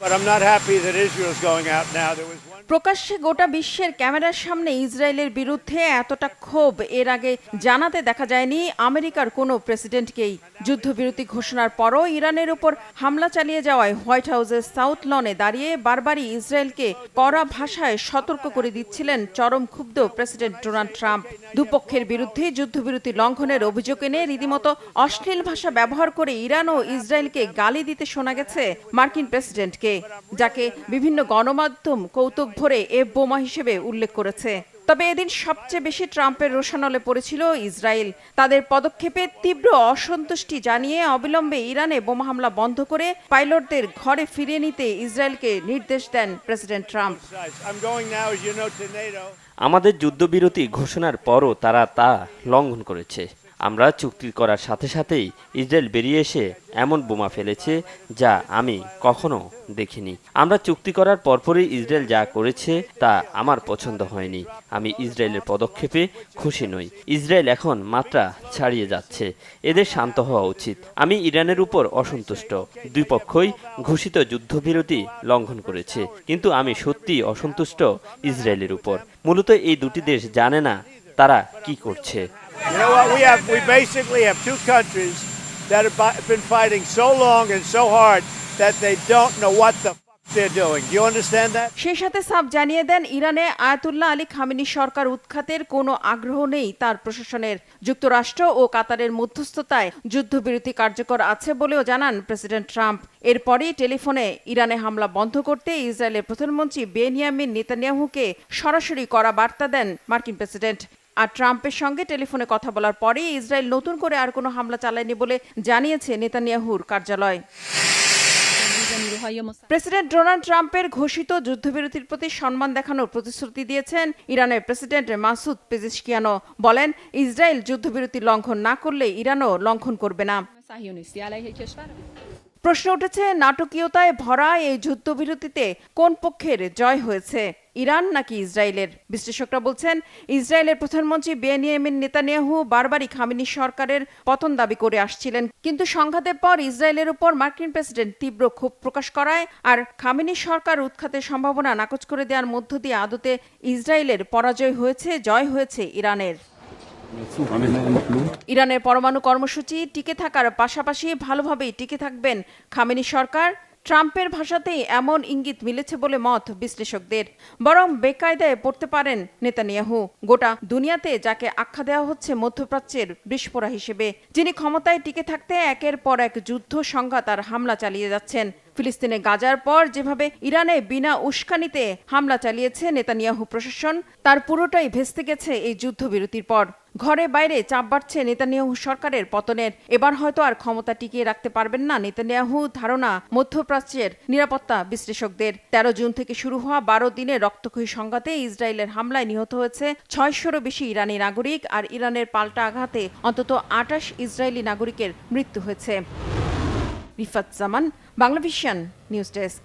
But I'm not happy that Israel's going out now. There was one. প্রকাশ্যে গোটা বিশ্বের ক্যামেরার সামনে ইসরায়েলের বিরুদ্ধে এতটা ক্ষোভ এর আগে জানাতে দেখা যায়নি আমেরিকার কোনো প্রেসিডেন্টকেই। যুদ্ধবিরতি ঘোষণার পরও ইরানের উপর হামলা চালিয়ে যাওয়ায় হোয়াইট হাউসের সাউথ লনে দাঁড়িয়ে বারবারই ইসরায়েলকে কড়া ভাষায় সতর্ক করে দিচ্ছিলেন চরম ক্ষুব্ধ প্রেসিডেন্ট ডোনাল্ড ট্রাম্প। দুপক্ষের বিরুদ্ধে যুদ্ধবিরতি লঙ্ঘনের অভিযোগ এনে রীতিমতো অশ্লীল ভাষা ব্যবহার করে ইরান ও ইসরায়েলকে গালি দিতে শোনা গেছে মার্কিন প্রেসিডেন্টকে, যাকে বিভিন্ন গণমাধ্যম কৌতুক ভরে বোমা হিসেবে উল্লেখ করেছে। তবে এদিন সবচেয়ে বেশি ট্রাম্পের রোষানলে পড়েছিল ইসরায়েল। তাদের পদক্ষেপে তীব্র অসন্তুষ্টি জানিয়ে অবিলম্বে ইরানে বোমা হামলা বন্ধ করে পাইলটদের ঘরে ফিরিয়ে নিতে ইসরায়েলকে নির্দেশ দেন প্রেসিডেন্ট ট্রাম্প। আমাদের যুদ্ধবিরতি ঘোষণার পরও তারা তা লঙ্ঘন করেছে। আমরা চুক্তি করার সাথে সাথেই ইসরায়েল বেরিয়ে এসে এমন বোমা ফেলেছে যা আমি কখনো দেখিনি। আমরা চুক্তি করার পরপরই ইসরায়েল যা করেছে তা আমার পছন্দ হয়নি। আমি ইসরায়েলের পদক্ষেপে খুশি নই। ইসরায়েল এখন মাত্রা ছাড়িয়ে যাচ্ছে। এদের শান্ত হওয়া উচিত। আমি ইরানের উপর অসন্তুষ্ট। দুই পক্ষই ঘোষিত যুদ্ধবিরতি লঙ্ঘন করেছে, কিন্তু আমি সত্যিই অসন্তুষ্ট ইসরায়েলের উপর। মূলত এই দুটি দেশ জানে না তারা কি করছে। You know what? We basically have two countries that have been fighting so long and so hard that they don't know what the fuck they're doing. Do you understand that? সেই সাথে সাফ জানিয়ে দেন ইরানে আয়াতুল্লাহ আলী খামেনি সরকার উৎখাতের কোনো আগ্রহ নেই তার প্রশাসনের। যুক্তরাষ্ট্র ও কাতারের মধ্যস্থতায় যুদ্ধবিরতি কার্যকর আছে বলেও জানান প্রেসিডেন্ট ট্রাম্প। এরপরই টেলিফোনে ইরানে হামলা বন্ধ করতে ইসরায়েলের প্রধানমন্ত্রী বেনিয়ামিন নেতানিয়াহুকে সরাসরি কড়া বার্তা দেন মার্কিন প্রেসিডেন্ট। আর ট্রাম্পের সঙ্গে টেলিফোনে কথা বলার পরে ইসরায়েল নতুন করে আর কোনো হামলা চালায়নি বলে জানিয়েছে নেতানিয়াহুর কার্যালয়। প্রেসিডেন্ট ডোনাল্ড ট্রাম্পের ঘোষিত যুদ্ধবিরতির প্রতি সম্মান দেখানোর প্রতিশ্রুতি দিয়েছেন ইরানের প্রেসিডেন্ট মাসুদ পেজেশকিয়ানও। বলেন, ইসরায়েল যুদ্ধবিরতি লঙ্ঘন না করলে ইরানও লঙ্ঘন করবে না। প্রশ্ন উঠেছে, নাটকীয়তায় ভরা এই যুদ্ধবিরতিতে কোন পক্ষের জয় হয়েছে, ইরান নাকি ইসরায়েলের? বিশ্লেষকরা বলছেন, ইসরায়েলের প্রধানমন্ত্রী বেনিয়ামিন নেতানিয়াহু বারবারই খামেনি সরকারের পতন দাবি করে আসছিলেন, কিন্তু সংঘাতের পর ইসরায়েলের উপর মার্কিন প্রেসিডেন্ট তীব্র ক্ষোভ প্রকাশ করায় আর খামেনি সরকার উৎখাতের সম্ভাবনা নাকচ করে দেওয়ার মধ্য দিয়ে আদতে ইসরায়েলের পরাজয় হয়েছে, জয় হয়েছে ইরানের। ইরানের পরমাণু কর্মসূচি টিকে থাকার পাশাপাশি ভালোভাবেই টিকে থাকবেন খামেনি সরকার। ট্রাম্পের ভাষাতেই এমন ইঙ্গিত মিলেছে বলে মত বিশ্লেষকদের। বরং বেকায়দায় পড়তে পারেন নেতানিয়াহু। গোটা দুনিয়াতে যাকে আখ্যা দেওয়া হচ্ছে মধ্যপ্রাচ্যের বিস্ফোরা হিসেবে, যিনি ক্ষমতায় টিকে থাকতে একের পর এক যুদ্ধ সংঘাত আর হামলা চালিয়ে যাচ্ছেন। ফিলিস্তিনে গাজার পর যেভাবে ইরানে বিনা উস্কানিতে হামলা চালিয়েছে নেতানিয়াহু প্রশাসন, তার পুরোটাই ভেস্তে গেছে এই যুদ্ধবিরতির পর। ঘরে বাইরে চাপ বাড়ছে নেতানিয়াহু সরকারের পতনের। এবার হয়তো আর ক্ষমতা টিকিয়ে রাখতে পারবেন না নেতানিয়াহু, ধারণা মধ্যপ্রাচ্যের নিরাপত্তা বিশ্লেষকদের। 13 জুন থেকে শুরু হওয়া 12 দিনের রক্তক্ষয়ী সংঘাতে ইসরায়েলের হামলায় নিহত হয়েছে 600-রও বেশি ইরানি নাগরিক, আর ইরানের পাল্টা আঘাতে অন্তত 28 ইসরায়েলি নাগরিকের মৃত্যু হয়েছে। রিফাত জামান, বাংলাভিশন নিউজ ডেস্ক।